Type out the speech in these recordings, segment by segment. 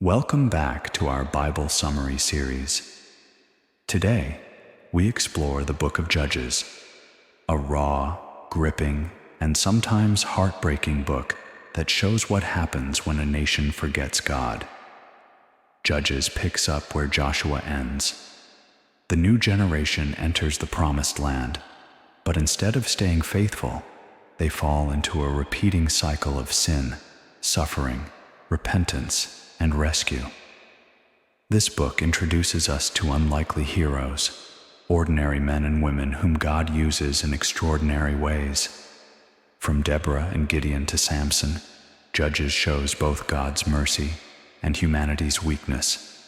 Welcome back to our Bible Summary series. Today, we explore the book of Judges, a raw, gripping, and sometimes heartbreaking book that shows what happens when a nation forgets God. Judges picks up where Joshua ends. The new generation enters the promised land, but instead of staying faithful, they fall into a repeating cycle of sin, suffering, repentance, and rescue. This book introduces us to unlikely heroes, ordinary men and women whom God uses in extraordinary ways. From Deborah and Gideon to Samson, Judges shows both God's mercy and humanity's weakness.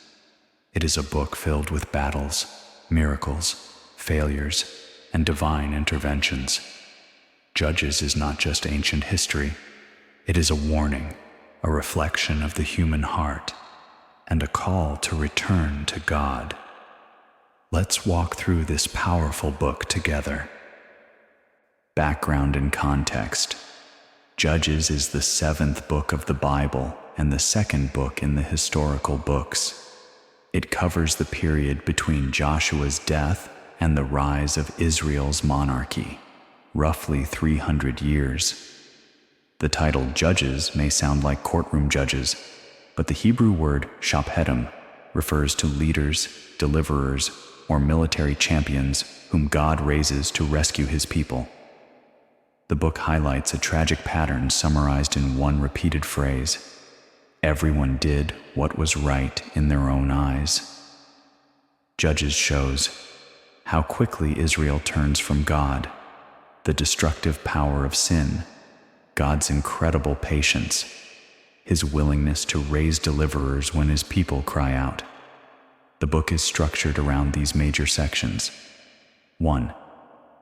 It is a book filled with battles, miracles, failures, and divine interventions. Judges is not just ancient history, it is a warning, a reflection of the human heart, and a call to return to God. Let's walk through this powerful book together. Background and context. Judges is the seventh book of the Bible and the second book in the historical books. It covers the period between Joshua's death and the rise of Israel's monarchy, roughly 300 years. The title Judges may sound like courtroom judges, but the Hebrew word shophedim refers to leaders, deliverers, or military champions whom God raises to rescue his people. The book highlights a tragic pattern summarized in one repeated phrase: everyone did what was right in their own eyes. Judges shows how quickly Israel turns from God, the destructive power of sin, God's incredible patience, his willingness to raise deliverers when his people cry out. The book is structured around these major sections. 1.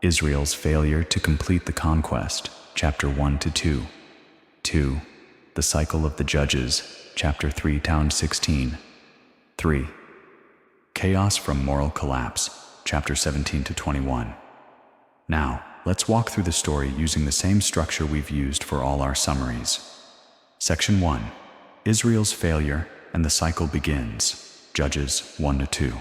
Israel's failure to complete the conquest, chapter 1 to 2. 2. The cycle of the judges, chapter 3 to 16. 3. Chaos from moral collapse, chapter 17 to 21. Now, let's walk through the story using the same structure we've used for all our summaries. Section 1. Israel's failure and the cycle begins, Judges 1 to 2.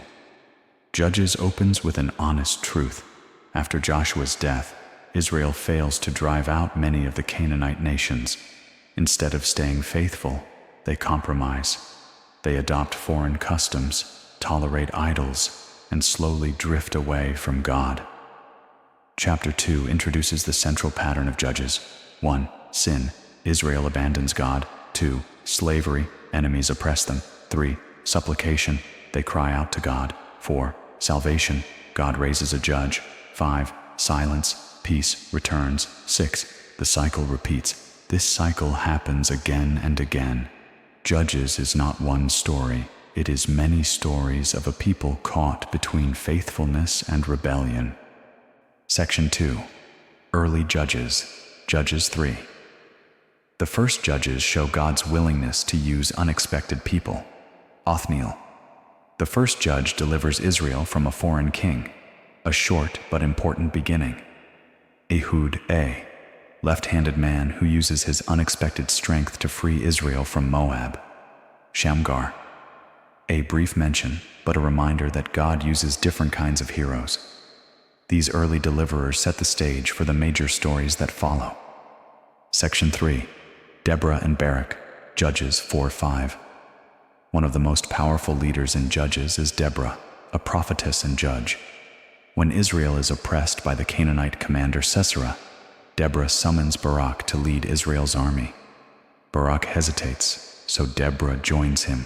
Judges opens with an honest truth. After Joshua's death, Israel fails to drive out many of the Canaanite nations. Instead of staying faithful, they compromise. They adopt foreign customs, tolerate idols, and slowly drift away from God. Chapter 2 introduces the central pattern of Judges. 1. Sin. Israel abandons God. 2. Slavery. Enemies oppress them. 3. Supplication. They cry out to God. 4. Salvation. God raises a judge. 5. Silence. Peace returns. 6. The cycle repeats. This cycle happens again and again. Judges is not one story. It is many stories of a people caught between faithfulness and rebellion. Section 2. Early Judges, Judges 3. The first Judges show God's willingness to use unexpected people. Othniel. The first judge delivers Israel from a foreign king, a short but important beginning. Ehud, a left-handed man who uses his unexpected strength to free Israel from Moab. Shamgar. A brief mention, but a reminder that God uses different kinds of heroes. These early deliverers set the stage for the major stories that follow. Section 3. Deborah and Barak, Judges 4-5. One of the most powerful leaders in Judges is Deborah, a prophetess and judge. When Israel is oppressed by the Canaanite commander Sisera, Deborah summons Barak to lead Israel's army. Barak hesitates, so Deborah joins him.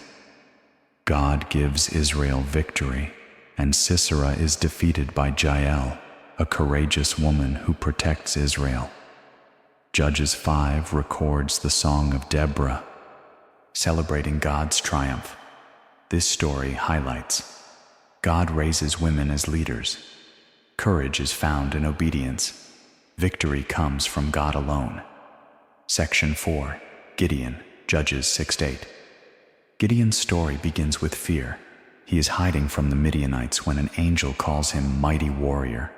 God gives Israel victory, and Sisera is defeated by Jael, a courageous woman who protects Israel. Judges 5 records the Song of Deborah, celebrating God's triumph. This story highlights God raises women as leaders. Courage is found in obedience. Victory comes from God alone. Section 4. Gideon, Judges 6-8. Gideon's story begins with fear. He is hiding from the Midianites when an angel calls him mighty warrior.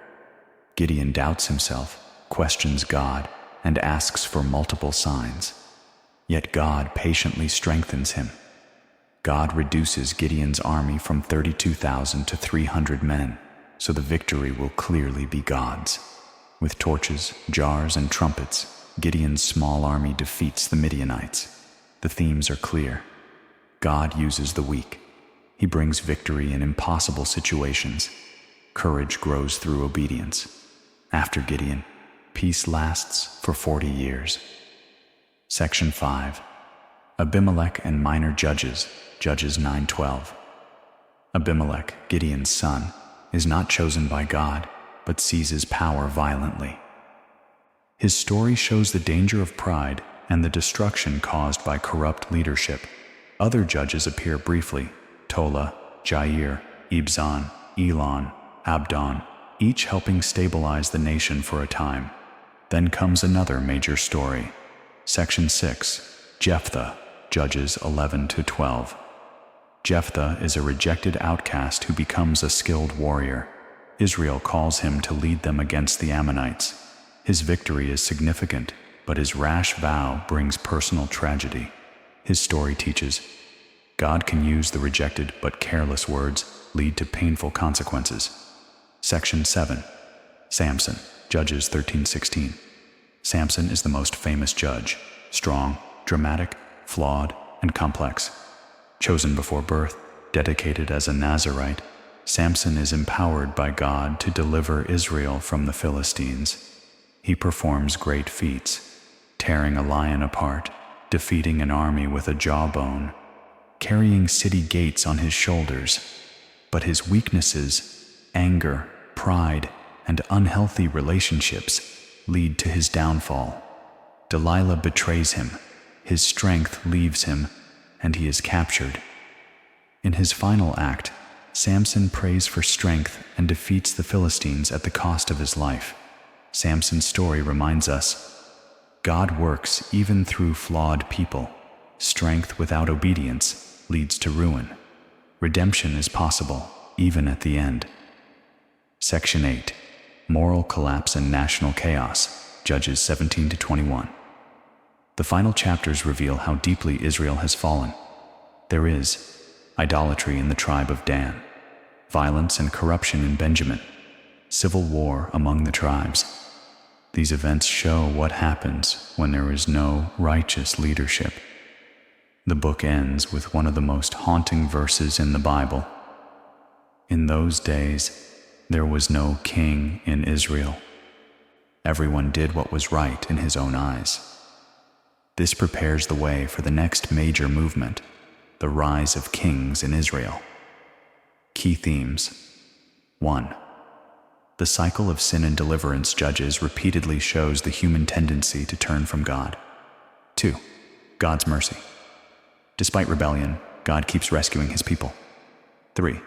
Gideon doubts himself, questions God, and asks for multiple signs. Yet God patiently strengthens him. God reduces Gideon's army from 32,000 to 300 men, so the victory will clearly be God's. With torches, jars, and trumpets, Gideon's small army defeats the Midianites. The themes are clear. God uses the weak. He brings victory in impossible situations. Courage grows through obedience. After Gideon, peace lasts for 40 years. Section 5. Abimelech and minor judges, Judges 9:12. Abimelech, Gideon's son, is not chosen by God, but seizes power violently. His story shows the danger of pride and the destruction caused by corrupt leadership. Other judges appear briefly: Tola, Jair, Ibzan, Elon, Abdon, each helping stabilize the nation for a time. Then comes another major story. Section 6. Jephthah, Judges 11-12. Jephthah is a rejected outcast who becomes a skilled warrior. Israel calls him to lead them against the Ammonites. His victory is significant, but his rash vow brings personal tragedy. His story teaches God can use the rejected but careless words lead to painful consequences. Section 7. Samson, Judges 13-16. Samson is the most famous judge, strong, dramatic, flawed, and complex. Chosen before birth, dedicated as a Nazirite, Samson is empowered by God to deliver Israel from the Philistines. He performs great feats, tearing a lion apart, defeating an army with a jawbone, carrying city gates on his shoulders. But his weaknesses, anger, pride, and unhealthy relationships lead to his downfall. Delilah betrays him, his strength leaves him, and he is captured. In his final act, Samson prays for strength and defeats the Philistines at the cost of his life. Samson's story reminds us, God works even through flawed people. Strength without obedience leads to ruin. Redemption is possible, even at the end. Section 8. Moral collapse and national chaos, Judges 17-21. The final chapters reveal how deeply Israel has fallen. There is idolatry in the tribe of Dan, violence and corruption in Benjamin, civil war among the tribes. These events show what happens when there is no righteous leadership. The book ends with one of the most haunting verses in the Bible. In those days, there was no king in Israel. Everyone did what was right in his own eyes. This prepares the way for the next major movement, the rise of kings in Israel. Key themes. 1. The cycle of sin and deliverance Judges repeatedly shows the human tendency to turn from God. 2. God's mercy. Despite rebellion, God keeps rescuing his people. 3.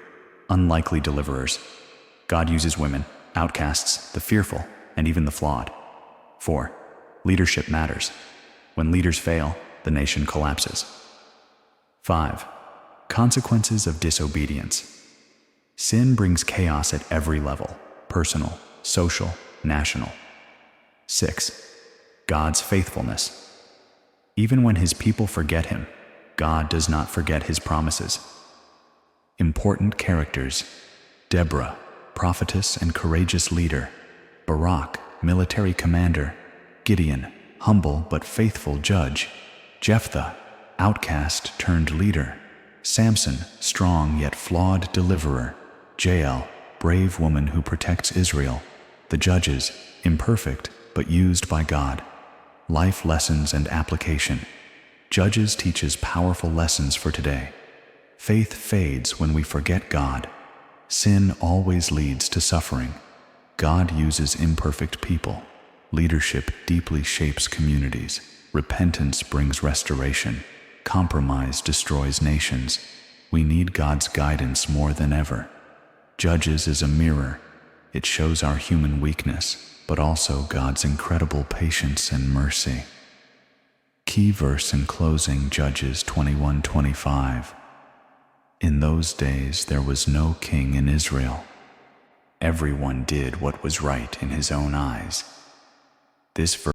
Unlikely deliverers. God uses women, outcasts, the fearful, and even the flawed. 4. Leadership matters. When leaders fail, the nation collapses. 5. Consequences of disobedience. Sin brings chaos at every level: personal, social, national. 6. God's faithfulness. Even when his people forget him, God does not forget his promises. Important characters: Deborah, prophetess and courageous leader; Barak, military commander; Gideon, humble but faithful judge; Jephthah, outcast turned leader; Samson, strong yet flawed deliverer; Jael, brave woman who protects Israel; the judges, imperfect but used by God. Life lessons and application. Judges teaches powerful lessons for today. Faith fades when we forget God. Sin always leads to suffering. God uses imperfect people. Leadership deeply shapes communities. Repentance brings restoration. Compromise destroys nations. We need God's guidance more than ever. Judges is a mirror. It shows our human weakness, but also God's incredible patience and mercy. Key verse in closing, Judges 21:25. In those days there was no king in Israel. Everyone did what was right in his own eyes. This verse